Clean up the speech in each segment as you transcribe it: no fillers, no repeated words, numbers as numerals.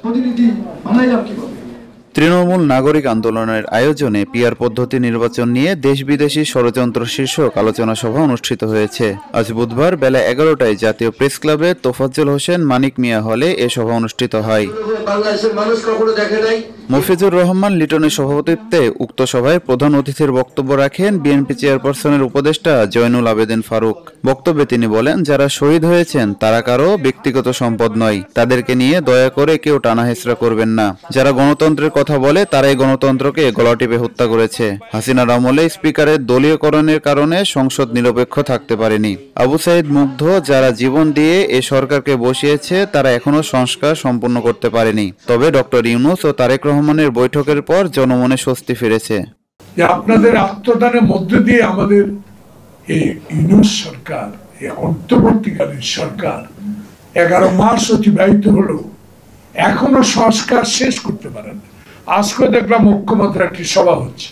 প্রতিনিধি বানাইলাম কিভাবে। তৃণমূল নাগরিক আন্দোলনের আয়োজনে পিআর পদ্ধতি নির্বাচন নিয়ে দেশ বিদেশি ষড়যন্ত্র শীর্ষক আলোচনা সভা অনুষ্ঠিত হয়েছে। আজ বুধবার বেলা 11টায় জাতীয় প্রেস ক্লাবে তোফাজ্জল হোসেন মানিক মিয়া হলে এ সভা অনুষ্ঠিত হয়। মফিজুর রহমান লিটনের সভাপতিত্বে উক্ত সভায় প্রধান অতিথির বক্তব্য রাখেন বিএনপি চেয়ারপারসনের উপদেষ্টা জয়নুল আবেদিন ফারুক। বক্তব্যে তিনি বলেন, যারা শহীদ হয়েছেন তারা কারো ব্যক্তিগত সম্পদ নয়, তাদেরকে নিয়ে দয়া করে কেউ টানাহেচড়া করবেন না। যারা গণতন্ত্রের কথা বলে তারাই গণতন্ত্রকে গলা টিপে হত্যা করেছে। হাসিনার আমলে স্পিকারের দলীয়করণের কারণে সংসদ নিরপেক্ষ থাকতে পারেনি। আবু সাইদ মুগ্ধ, যারা জীবন দিয়ে এ সরকারকে বসিয়েছে তারা এখনো সংস্কার সম্পূর্ণ করতে পারেনি। তবে ডক্টর ইউনূস ও তারেক রহমানের বৈঠকের পর জনমনে স্বস্তি ফিরেছে। আপনাদের আত্মদানের মধ্য দিয়ে আমাদের এই ইউনূস সরকার, এই অন্তর্বর্তীকালীন সরকার 11 মাস অতিবাহিত হলো, এখনো সংস্কার শেষ করতে পারেন। আজকে দেখলাম ঐক্যমতের একটি সভা হচ্ছে।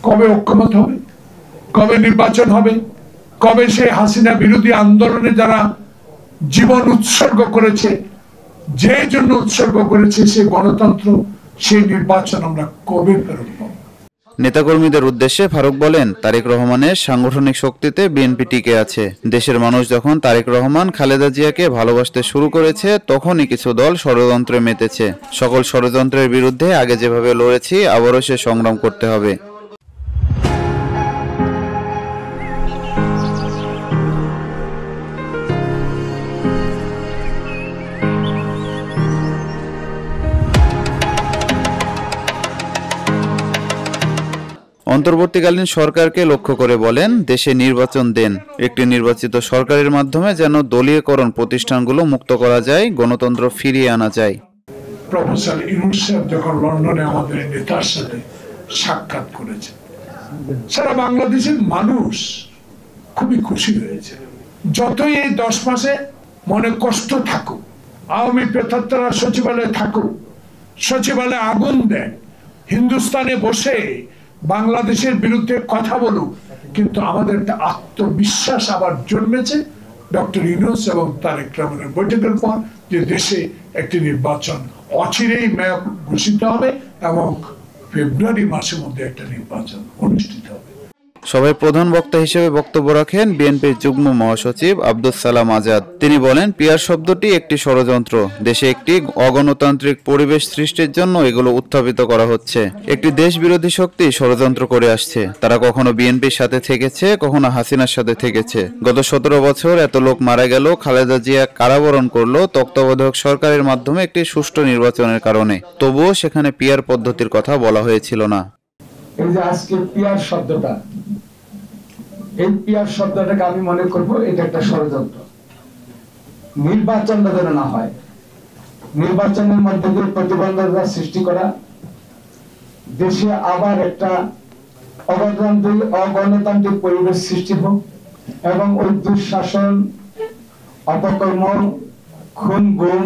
কবে ঐক্যমত হবে? কবে নির্বাচন হবে? কবে সেই হাসিনা বিরোধী আন্দোলনে যারা জীবন উৎসর্গ করেছে, যে জন্য উৎসর্গ করেছে সেই গণতন্ত্র, সেই নির্বাচন আমরা কবে ফেরত পাবো? নেতাকর্মীদের উদ্দেশ্যে ফারুক বলেন, তারেক রহমানের সাংগঠনিক শক্তিতে বিএনপি টিকে আছে। দেশের মানুষ যখন তারেক রহমান, খালেদা জিয়াকে ভালোবাসতে শুরু করেছে তখনই কিছু দল ষড়যন্ত্রে মেতেছে। সকল ষড়যন্ত্রের বিরুদ্ধে আগে যেভাবে লড়েছি আবারও সে সংগ্রাম করতে হবে। অন্তর্বর্তীকালীন সরকারকে লক্ষ্য করে বলেন, দেশে নির্বাচন দেন। একটি নির্বাচিত সরকারের মাধ্যমে যেন দলীয়করণ প্রতিষ্ঠানগুলো মুক্ত করা যায়, গণতন্ত্র ফিরিয়ে আনা যায়। প্রফেসর ইউনূস সাহেব যখন লন্ডনে আমাদের নেতার সাথে সাক্ষাৎ করেছে, সারা বাংলাদেশের মানুষ খুবই খুশি হয়েছে। যতই এই 10 মাসে মনে কষ্ট থাকুক, আওয়ামী প্রেতাত্মারা সচিবালয়ে থাকুক, সচিবালয়ে আগুন দেয়, হিন্দুস্তানে বসে বাংলাদেশের বিরুদ্ধে কথা বলুক, কিন্তু আমাদের একটা আত্মবিশ্বাস আবার জন্মেছে ডক্টর ইউনূস এবং তারেক রহমানের বৈঠকের পর, যে দেশে একটি নির্বাচন অচিরেই মেয়াদ ঘোষিত হবে এবং ফেব্রুয়ারি মাসের মধ্যে একটা নির্বাচন অনুষ্ঠিত হবে। সভায় প্রধান বক্তা হিসেবে বক্তব্য রাখেন বিএনপির যুগ্ম মহাসচিব আব্দুস সালাম আজাদ। তিনি বলেন, পিআর শব্দটি একটি ষড়যন্ত্র। দেশে একটি অগণতান্ত্রিক পরিবেশ সৃষ্টির জন্য এগুলো উত্থাপিত করা হচ্ছে। একটি দেশ বিরোধী শক্তি ষড়যন্ত্র করে আসছে। তারা কখনো বিএনপির সাথে থেকেছে, কখনো হাসিনার সাথে থেকেছে। গত 17 বছর এত লোক মারা গেল, খালেদা জিয়া কারাবরণ করলো তত্ত্বাবধায়ক সরকারের মাধ্যমে একটি সুষ্ঠু নির্বাচনের কারণে। তবুও সেখানে পিআর পদ্ধতির কথা বলা হয়েছিল না। এই যে আজকে পিআর শব্দটা, এই পিআর শব্দটাকে আমি মনে করব এটা একটা ষড়যন্ত্র। নির্বাচনটা যেন না হয়, নির্বাচনের মধ্যে দিয়ে প্রতিবন্ধকতা সৃষ্টি করা, দেশে আবার একটা অগণতান্ত্রিক পরিবেশ সৃষ্টি হোক এবং ওই দুঃশাসন, অপকর্ম, খুন গুম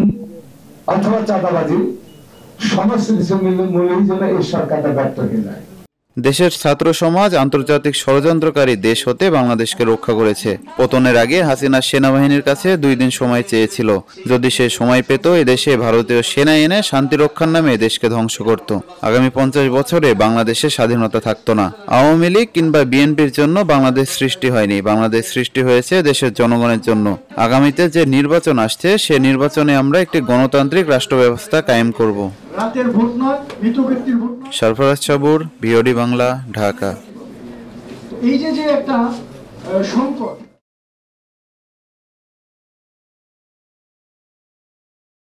অথবা চাঁদাবাজি সমস্ত কিছু মিলেই যেন এই সরকারটা ব্যর্থ হয়ে যায়। দেশের ছাত্র সমাজ আন্তর্জাতিক ষড়যন্ত্রকারী দেশ হতে বাংলাদেশকে রক্ষা করেছে। পতনের আগে হাসিনা সেনাবাহিনীর কাছে 2 দিন সময় চেয়েছিল। যদি সে সময় পেত, এদেশে ভারতীয় সেনা এনে শান্তি রক্ষার নামে দেশকে ধ্বংস করত। আগামী 50 বছরে বাংলাদেশে স্বাধীনতা থাকতো না। আওয়ামী লীগ কিংবা বিএনপির জন্য বাংলাদেশ সৃষ্টি হয়নি, বাংলাদেশ সৃষ্টি হয়েছে দেশের জনগণের জন্য। আগামীতে যে নির্বাচন আসছে, সে নির্বাচনে আমরা একটি গণতান্ত্রিক রাষ্ট্র ব্যবস্থা কায়েম করব। রাতের ভোট নয়, মৃত ব্যক্তির ভোট নয়। সরফরাজ সাবুর, বিওডি বাংলা, ঢাকা। এই যে একটা সংকট।